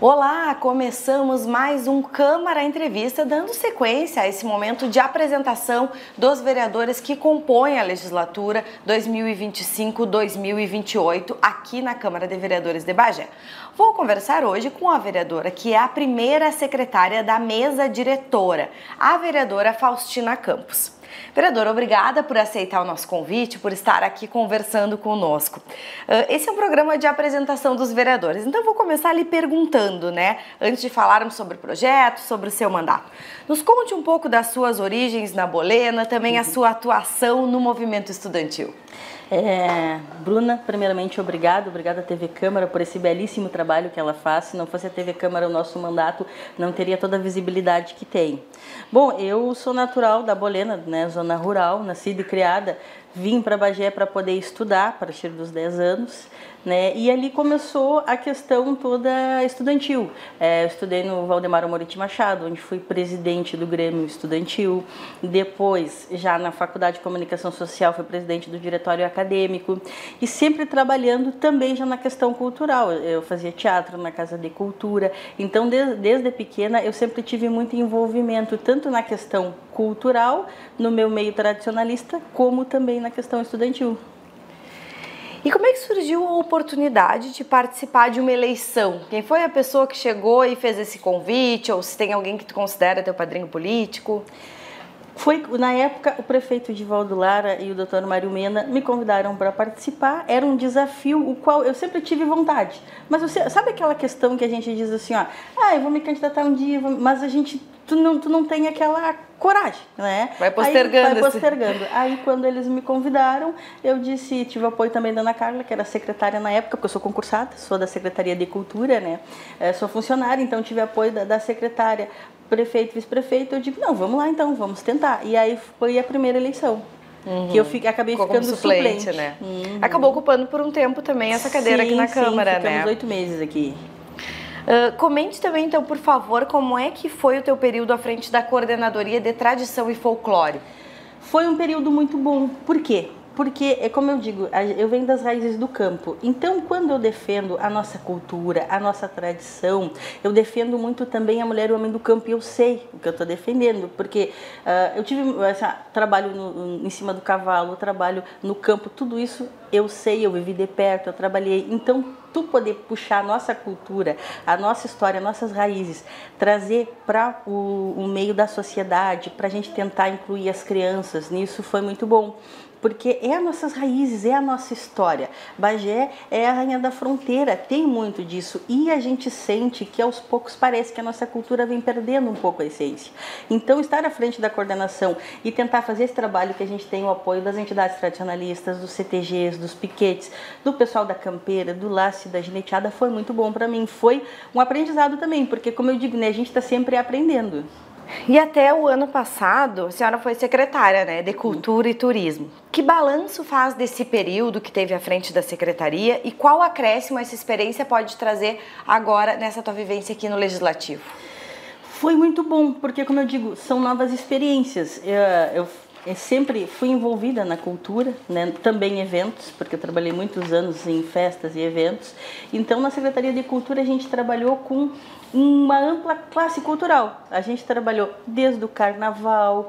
Olá, começamos mais um Câmara Entrevista, dando sequência a esse momento de apresentação dos vereadores que compõem a legislatura 2025-2028 aqui na Câmara de Vereadores de Bagé. Vou conversar hoje com a vereadora que é a primeira secretária da mesa diretora, a vereadora Faustina Campos. Vereadora, obrigada por aceitar o nosso convite, por estar aqui conversando conosco. Esse é um programa de apresentação dos vereadores, então vou começar lhe perguntando, antes de falarmos sobre o projeto, sobre o seu mandato. Nos conte um pouco das suas origens na Bolena, também a sua atuação no movimento estudantil. Bruna, primeiramente obrigada à TV Câmara por esse belíssimo trabalho que ela faz. Se não fosse a TV Câmara, o nosso mandato não teria toda a visibilidade que tem. Bom, eu sou natural da Bolena, zona rural, nascida e criada. Vim para Bagé para poder estudar a partir dos 10 anos, e ali começou a questão toda estudantil. Eu estudei no Valdemar Amorim Machado, onde fui presidente do Grêmio Estudantil. Depois, já na Faculdade de Comunicação Social, fui presidente do Diretório Acadêmico e sempre trabalhando também já na questão cultural. Eu fazia teatro na Casa de Cultura, então desde pequena eu sempre tive muito envolvimento, tanto na questão cultural, no meu meio tradicionalista, como também na questão estudantil. E como é que surgiu a oportunidade de participar de uma eleição? Quem foi a pessoa que chegou e fez esse convite? Ou se tem alguém que tu considera teu padrinho político? Foi, na época, o prefeito Divaldo Lara e o doutor Mário Mena me convidaram para participar. Era um desafio, o qual eu sempre tive vontade. Mas você sabe aquela questão que a gente diz assim, eu vou me candidatar um dia, mas tu não tem aquela coragem, Vai postergando. Vai postergando. Aí, quando eles me convidaram, eu disse, tive apoio também da Ana Carla, que era secretária na época, porque eu sou concursada, sou da Secretaria de Cultura, sou funcionária, então tive apoio da secretária, prefeito, vice-prefeito. Eu digo, não, vamos lá então, vamos tentar. E aí foi a primeira eleição. Que eu acabei ficando suplente. Acabou ocupando por um tempo também essa cadeira aqui na Câmara, ficamos 8 meses aqui. Comente também, então, por favor, como é que foi o teu período à frente da Coordenadoria de Tradição e Folclore? Foi um período muito bom. Por quê? Porque, como eu digo, eu venho das raízes do campo. Então, quando eu defendo a nossa cultura, a nossa tradição, eu defendo muito também a mulher e o homem do campo. E eu sei o que eu estou defendendo, porque eu tive trabalho em cima do cavalo, trabalho no campo, tudo isso eu sei, eu vivi de perto, eu trabalhei. Então, tu poder puxar a nossa cultura, a nossa história, as nossas raízes, trazer para o meio da sociedade, para a gente tentar incluir as crianças nisso, foi muito bom. Porque é as nossas raízes, é a nossa história. Bagé é a rainha da fronteira, tem muito disso. E a gente sente que aos poucos parece que a nossa cultura vem perdendo um pouco a essência. Então, estar à frente da coordenação e tentar fazer esse trabalho que a gente tem o apoio das entidades tradicionalistas, dos CTGs, dos piquetes, do pessoal da campeira, do laço e da gineteada, foi muito bom para mim. Foi um aprendizado também, porque, como eu digo, a gente está sempre aprendendo. E até o ano passado, a senhora foi secretária, de Cultura e Turismo. Que balanço faz desse período que teve à frente da secretaria e qual acréscimo essa experiência pode trazer agora nessa tua vivência aqui no Legislativo? Foi muito bom, porque, como eu digo, são novas experiências. Eu sempre fui envolvida na cultura, também em eventos, porque eu trabalhei muitos anos em festas e eventos. Então, na Secretaria de Cultura, a gente trabalhou com uma ampla classe cultural. A gente trabalhou desde o carnaval,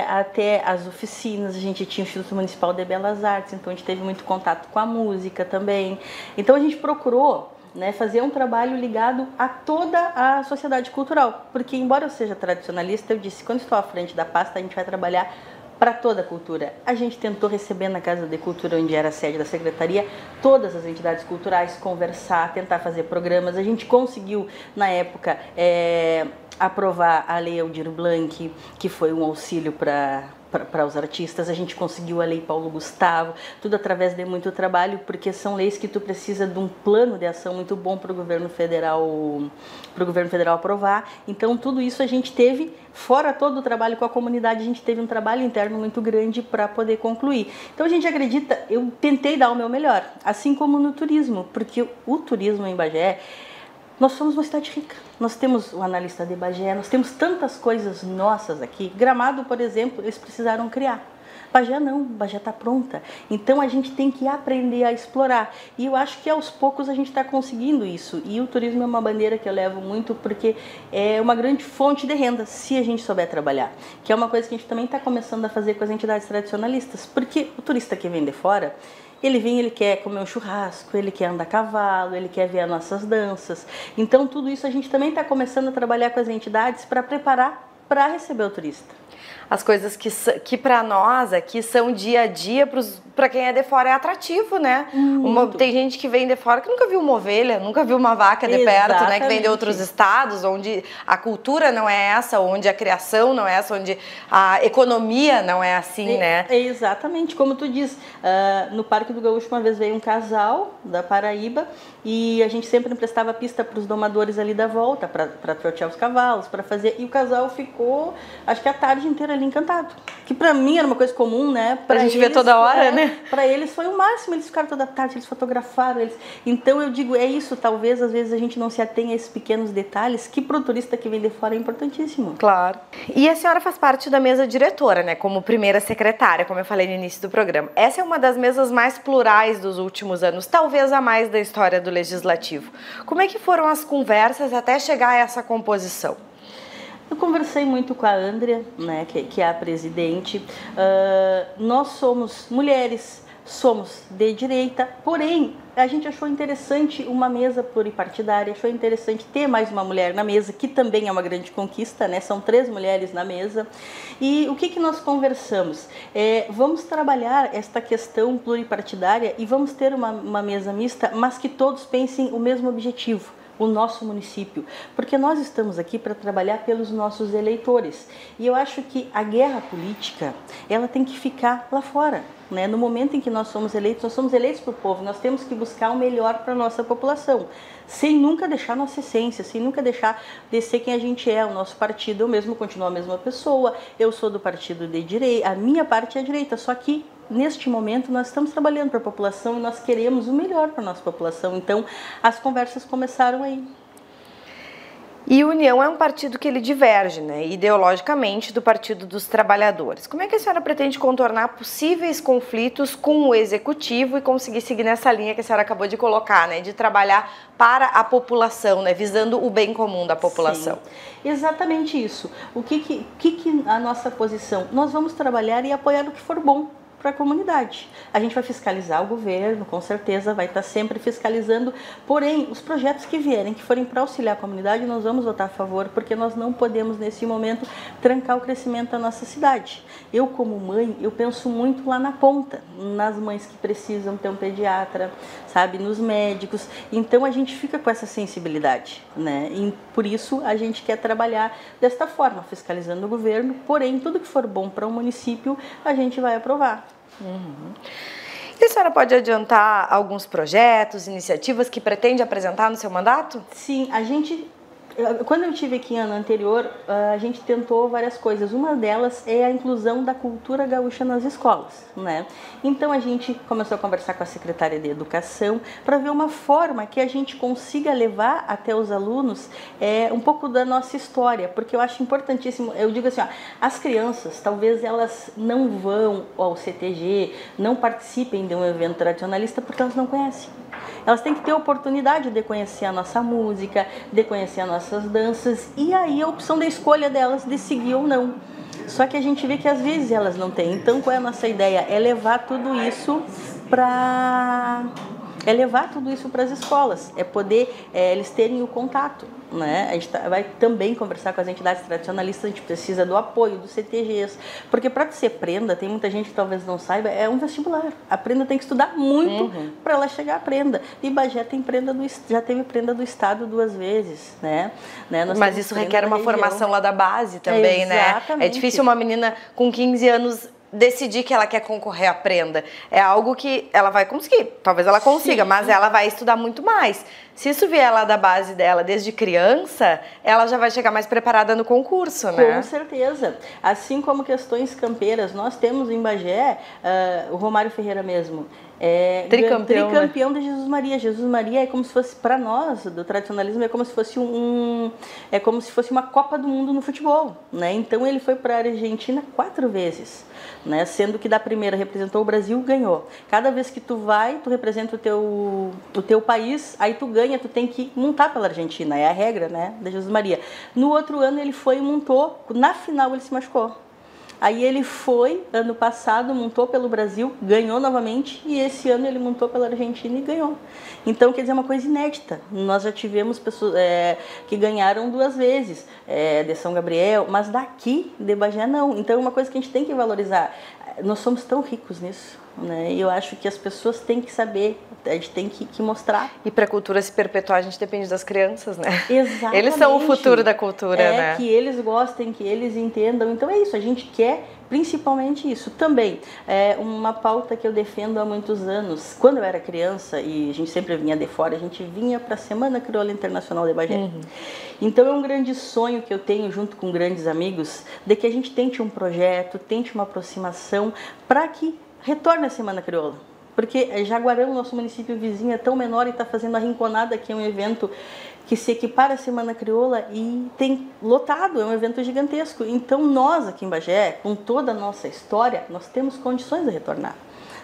até as oficinas. A gente tinha o Instituto Municipal de Belas Artes, então a gente teve muito contato com a música também. Então, a gente procurou fazer um trabalho ligado a toda a sociedade cultural, porque, embora eu seja tradicionalista, eu disse, quando estou à frente da pasta, a gente vai trabalhar para toda a cultura. A gente tentou receber na Casa de Cultura, onde era a sede da Secretaria, todas as entidades culturais, conversar, tentar fazer programas. A gente conseguiu, na época, aprovar a Lei Aldir Blanc, que foi um auxílio para os artistas. A gente conseguiu a Lei Paulo Gustavo, tudo através de muito trabalho, porque são leis que tu precisa de um plano de ação muito bom para o governo federal aprovar. Então, tudo isso a gente teve, fora todo o trabalho com a comunidade, a gente teve um trabalho interno muito grande para poder concluir. Então, a gente acredita, eu tentei dar o meu melhor, assim como no turismo, porque o turismo em Bagé, nós somos uma cidade rica. Nós temos o analista de Bagé, nós temos tantas coisas nossas aqui. Gramado, por exemplo, eles precisaram criar. Bagé não, Bagé está pronta. Então a gente tem que aprender a explorar. E eu acho que aos poucos a gente está conseguindo isso. E o turismo é uma bandeira que eu levo muito porque é uma grande fonte de renda, se a gente souber trabalhar. Que é uma coisa que a gente também está começando a fazer com as entidades tradicionalistas. Porque o turista que vem de fora, ele vem, ele quer comer um churrasco, ele quer andar a cavalo, ele quer ver as nossas danças. Então tudo isso a gente também está começando a trabalhar com as entidades para preparar para receber o turista. As coisas que para nós aqui são dia a dia, para quem é de fora é atrativo, né? Tem gente que vem de fora que nunca viu uma ovelha, nunca viu uma vaca de perto, né? Que vem de outros estados, onde a cultura não é essa, onde a criação não é essa, onde a economia não é assim, né? Exatamente, como tu diz, no Parque do Gaúcho uma vez veio um casal da Paraíba e a gente sempre emprestava pista para os domadores ali da volta, para trotear os cavalos, para fazer, e o casal ficou, acho que a tarde inteira ali encantado. Que pra mim era uma coisa comum, né? Pra gente ver toda hora, né? Pra eles foi o máximo, eles ficaram toda tarde, eles fotografaram. Então eu digo, é isso, talvez às vezes a gente não se atenha a esses pequenos detalhes que pro turista que vem de fora é importantíssimo. Claro. E a senhora faz parte da mesa diretora, né? Como primeira secretária, como eu falei no início do programa. Essa é uma das mesas mais plurais dos últimos anos, talvez a mais da história do Legislativo. Como é que foram as conversas até chegar a essa composição? Eu conversei muito com a Andrea, né, que é a presidente. Nós somos mulheres, somos de direita, porém a gente achou interessante uma mesa pluripartidária, achou interessante ter mais uma mulher na mesa, que também é uma grande conquista, né? São 3 mulheres na mesa. E o que nós conversamos? Vamos trabalhar esta questão pluripartidária e vamos ter uma mesa mista, mas que todos pensem o mesmo objetivo, o nosso município, porque nós estamos aqui para trabalhar pelos nossos eleitores. E eu acho que a guerra política, ela tem que ficar lá fora, né? No momento em que nós somos eleitos por povo, nós temos que buscar o melhor para a nossa população, sem nunca deixar nossa essência, sem nunca deixar de ser quem a gente é, o nosso partido. Eu mesmo continuo a mesma pessoa, eu sou do partido de direita, a minha parte é a direita, só que neste momento nós estamos trabalhando para a população e nós queremos o melhor para a nossa população. Então as conversas começaram aí. E o União é um partido que ele diverge, né, ideologicamente do Partido dos Trabalhadores. Como é que a senhora pretende contornar possíveis conflitos com o Executivo e conseguir seguir nessa linha que a senhora acabou de colocar, né, de trabalhar para a população, né, visando o bem comum da população? Sim, exatamente isso. O que a nossa posição? Nós vamos trabalhar e apoiar o que for bom para a comunidade. A gente vai fiscalizar o governo, com certeza vai estar sempre fiscalizando, porém, os projetos que vierem, que forem para auxiliar a comunidade, nós vamos votar a favor, porque nós não podemos, nesse momento, trancar o crescimento da nossa cidade. Eu, como mãe, eu penso muito lá na ponta, nas mães que precisam ter um pediatra, sabe, nos médicos, então a gente fica com essa sensibilidade, né, e por isso a gente quer trabalhar desta forma, fiscalizando o governo, porém, tudo que for bom para o município, a gente vai aprovar. E a senhora pode adiantar alguns projetos, iniciativas que pretende apresentar no seu mandato? Sim, quando eu estive aqui ano anterior, a gente tentou várias coisas. Uma delas é a inclusão da cultura gaúcha nas escolas, né? Então a gente começou a conversar com a secretária de Educação para ver uma forma que a gente consiga levar até os alunos um pouco da nossa história, porque eu acho importantíssimo. Eu digo assim, ó, as crianças, talvez elas não vão ao CTG, não participem de um evento tradicionalista porque elas não conhecem. Elas têm que ter a oportunidade de conhecer a nossa música, de conhecer as nossas danças, e aí a opção da escolha delas de seguir ou não. Só que a gente vê que às vezes elas não têm. Então qual é a nossa ideia? É levar tudo isso para as escolas, é poder eles terem o contato, né? A gente vai também conversar com as entidades tradicionalistas, a gente precisa do apoio dos CTGs, porque para ser prenda, tem muita gente que talvez não saiba, é um vestibular. A prenda tem que estudar muito para ela chegar à prenda. E Bagé tem já teve prenda do estado 2 vezes, né? Mas isso requer uma formação lá da base também, né? É difícil uma menina com 15 anos decidir que ela quer concorrer à prenda. É algo que ela vai conseguir, talvez ela consiga, mas ela vai estudar muito mais. se isso vier lá da base dela desde criança, ela já vai chegar mais preparada no concurso, né? Com certeza. Assim como questões campeiras, nós temos em Bagé, o Romário Ferreira mesmo, tricampeão de Jesus Maria. Jesus Maria é como se fosse, para nós, do tradicionalismo, é como se fosse uma Copa do Mundo no futebol, né? Então ele foi para a Argentina 4 vezes, né? Sendo que da primeira representou o Brasil, ganhou. Cada vez que tu vai, tu representa o teu país, aí tu ganha, tu tem que montar pela Argentina, é a regra, né, da Jesus Maria. No outro ano ele foi e montou, na final ele se machucou. Aí ele foi, ano passado, montou pelo Brasil, ganhou novamente, e esse ano ele montou pela Argentina e ganhou. Então, quer dizer, é uma coisa inédita. Nós já tivemos pessoas que ganharam 2 vezes, de São Gabriel, mas daqui, de Bagé, não. Então, é uma coisa que a gente tem que valorizar. Nós somos tão ricos nisso, né? E eu acho que as pessoas têm que saber, a gente tem que mostrar. E para a cultura se perpetuar, a gente depende das crianças, né? Exatamente. Eles são o futuro da cultura, né? Que eles gostem, que eles entendam. Então é isso, a gente quer principalmente isso. Também, uma pauta que eu defendo há muitos anos. Quando eu era criança, e a gente sempre vinha de fora, a gente vinha para a Semana Crioula Internacional de Bagé. Uhum. Então é um grande sonho que eu tenho junto com grandes amigos, de que a gente tente um projeto, tente uma aproximação para que retorne a Semana Crioula. Porque Jaguarão, nosso município vizinho, é tão menor e está fazendo a Rinconada, que é um evento que se equipara à Semana Crioula e tem lotado, é um evento gigantesco. Então nós aqui em Bagé, com toda a nossa história, nós temos condições de retornar,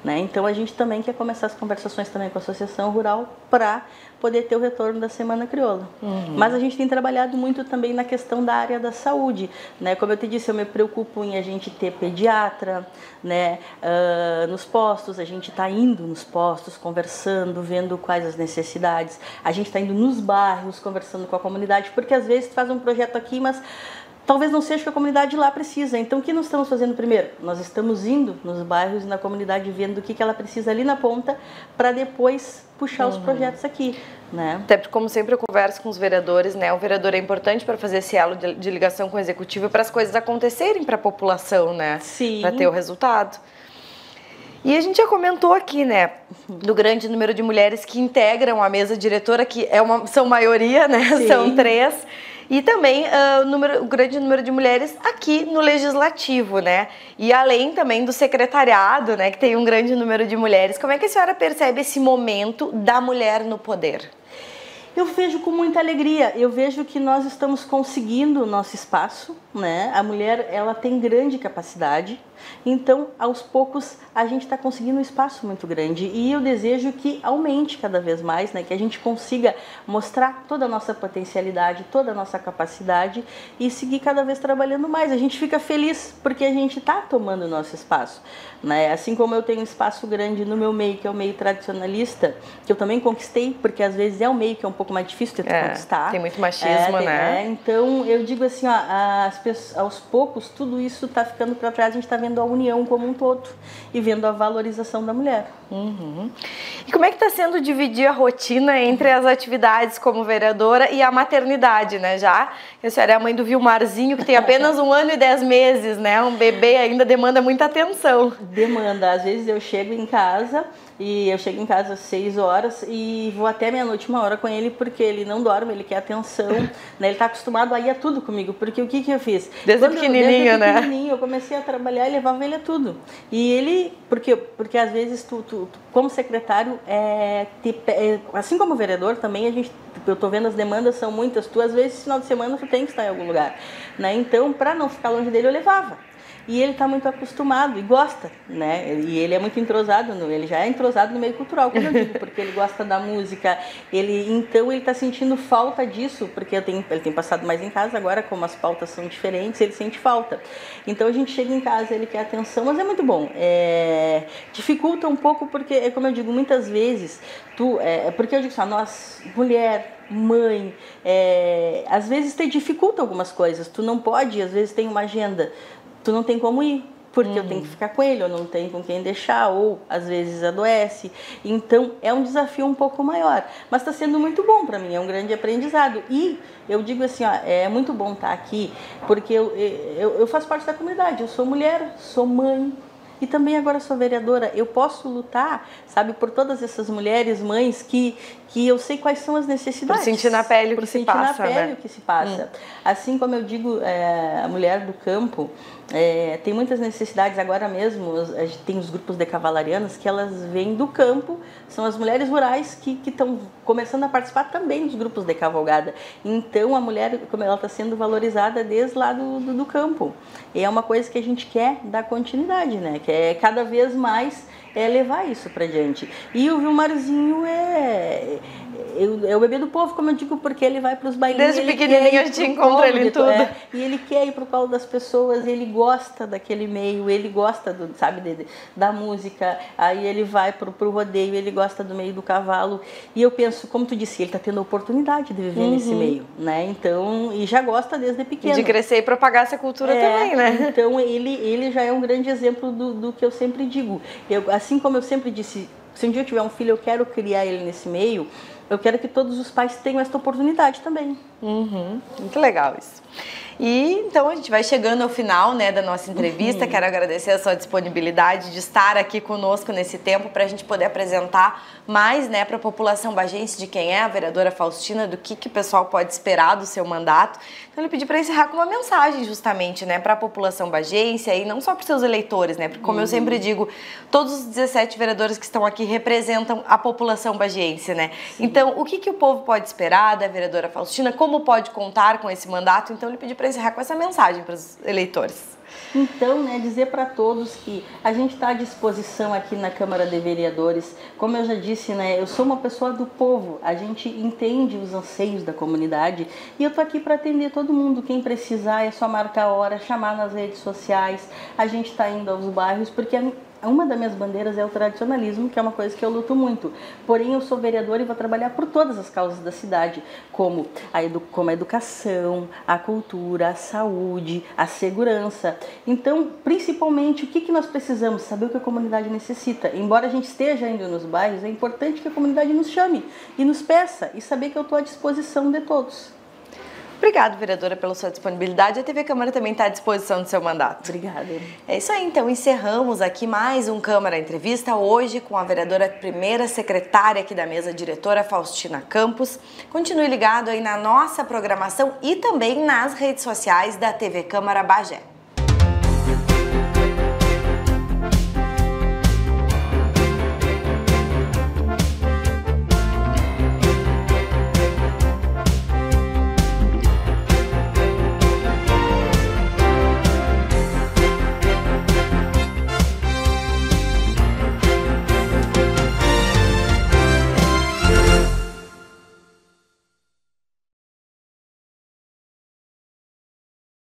né? Então a gente também quer começar as conversações também com a Associação Rural para poder ter o retorno da Semana Crioula. Uhum. Mas a gente tem trabalhado muito também na questão da área da saúde, né? Como eu te disse, eu me preocupo em a gente ter pediatra, né? Nos postos, a gente está indo nos postos, conversando, vendo quais as necessidades. A gente está indo nos bairros, conversando com a comunidade, porque às vezes tu faz um projeto aqui, mas talvez não seja o que a comunidade lá precisa. Então, o que nós estamos fazendo primeiro? Nós estamos indo nos bairros e na comunidade, vendo o que ela precisa ali na ponta, para depois puxar os projetos aqui, né? Até porque, como sempre eu converso com os vereadores, né? O vereador é importante para fazer esse elo de ligação com o executivo, para as coisas acontecerem para a população, né? Sim. Para ter o resultado. E a gente já comentou aqui, né, do grande número de mulheres que integram a mesa diretora, que são maioria, né? Sim. São 3. E também o grande número de mulheres aqui no Legislativo, né? E além também do secretariado, né? Que tem um grande número de mulheres. Como é que a senhora percebe esse momento da mulher no poder? Eu vejo com muita alegria, eu vejo que nós estamos conseguindo o nosso espaço, né? A mulher, ela tem grande capacidade, então, aos poucos, a gente está conseguindo um espaço muito grande e eu desejo que aumente cada vez mais, né? Que a gente consiga mostrar toda a nossa potencialidade, toda a nossa capacidade e seguir cada vez trabalhando mais. A gente fica feliz porque a gente está tomando o nosso espaço, né? Assim como eu tenho um espaço grande no meu meio, que é o meio tradicionalista, que eu também conquistei, porque às vezes é um meio que é um pouco mais difícil de conquistar. Tem muito machismo, né? Então, eu digo assim, aos poucos, tudo isso está ficando para trás, a gente está vendo a união como um todo e vendo a valorização da mulher. Uhum. E como é que está sendo dividir a rotina entre as atividades como vereadora e a maternidade, né? Já a senhora é a mãe do Vilmarzinho, que tem apenas 1 ano e 10 meses, né? Um bebê ainda demanda muita atenção. Demanda. Às vezes eu chego em casa às 6 horas e vou até meia-noite, 1 hora com ele, porque ele não dorme, ele quer atenção, né? Ele está acostumado a ir a tudo comigo, porque o que eu fiz? Desde pequenininho, né? Eu comecei a trabalhar e levava ele a tudo. E ele, porque às vezes tu como secretário, assim como vereador também, eu tô vendo as demandas são muitas, às vezes, final de semana, tu tem que estar em algum lugar, né? Então, para não ficar longe dele, eu levava. E ele está muito acostumado e gosta, né? E ele é muito entrosado, ele já é entrosado no meio cultural, como eu digo, porque ele gosta da música. Então ele está sentindo falta disso, porque ele tem passado mais em casa agora, como as pautas são diferentes, ele sente falta. Então a gente chega em casa, ele quer atenção, mas é muito bom. Dificulta um pouco porque, como eu digo, muitas vezes, porque eu digo assim, nós, mulher, mãe, às vezes te dificulta algumas coisas. Tu não pode, às vezes tem uma agenda, tu não tem como ir, porque eu tenho que ficar com ele, eu não tenho com quem deixar, ou às vezes adoece. Então é um desafio um pouco maior, mas está sendo muito bom para mim, é um grande aprendizado. E eu digo assim, é muito bom estar aqui, porque eu faço parte da comunidade, eu sou mulher, sou mãe, E também agora sou vereadora, eu posso lutar, sabe, por todas essas mulheres, mães que eu sei quais são as necessidades. Por sentir na pele o que se passa, por sentir na pele o que se passa. Assim como eu digo, a mulher do campo tem muitas necessidades. Agora mesmo, a gente tem os grupos de cavalarianas que elas vêm do campo, são as mulheres rurais que estão começando a participar também dos grupos de cavalgada. Então a mulher, como ela está sendo valorizada desde lá do campo. E é uma coisa que a gente quer dar continuidade, né? Que é cada vez mais levar isso para diante. E o Vilmarzinho é o bebê do povo, como eu digo, porque ele vai para os bailinhos. Desde pequenininho a gente encontra ele em tudo. E ele quer ir para o colo das pessoas, ele gosta daquele meio, ele gosta da música, aí ele vai para o rodeio, ele gosta do meio do cavalo. E eu penso, como tu disse, ele está tendo a oportunidade de viver nesse meio, né? Então, e já gosta desde pequeno. E de crescer e propagar essa cultura também, né? Então, ele já é um grande exemplo do que eu sempre digo. Assim como eu sempre disse, se um dia eu tiver um filho, eu quero criar ele nesse meio, eu quero que todos os pais tenham essa oportunidade também. Muito legal isso. E então a gente vai chegando ao final, né, da nossa entrevista. Quero agradecer a sua disponibilidade de estar aqui conosco nesse tempo para a gente poder apresentar mais, né, para a população bagense de quem é a vereadora Faustina, do que o pessoal pode esperar do seu mandato. Então eu pedi para encerrar com uma mensagem justamente, né, para a população bagense e não só para os seus eleitores, né, porque como eu sempre digo, todos os 17 vereadores que estão aqui representam a população bagense, né? Sim. Então o que o povo pode esperar da vereadora Faustina, como pode contar com esse mandato? Então eu pedi para encerrar com essa mensagem para os eleitores. Então, né, dizer para todos que a gente está à disposição aqui na Câmara de Vereadores. Como eu já disse, né, eu sou uma pessoa do povo, a gente entende os anseios da comunidade e eu tô aqui para atender todo mundo. Quem precisar é só marcar a hora, chamar nas redes sociais. A gente está indo aos bairros porque uma das minhas bandeiras é o tradicionalismo, que é uma coisa que eu luto muito. Porém, eu sou vereadora e vou trabalhar por todas as causas da cidade, como a educação, a cultura, a saúde, a segurança. Então, principalmente, o que nós precisamos? Saber o que a comunidade necessita. Embora a gente esteja indo nos bairros, é importante que a comunidade nos chame e nos peça e saber que eu estou à disposição de todos. Obrigada, vereadora, pela sua disponibilidade. A TV Câmara também está à disposição do seu mandato. Obrigada. É isso aí, então encerramos aqui mais um Câmara Entrevista, hoje com a vereadora primeira secretária aqui da mesa diretora, Faustina Campos. Continue ligado aí na nossa programação e também nas redes sociais da TV Câmara Bagé.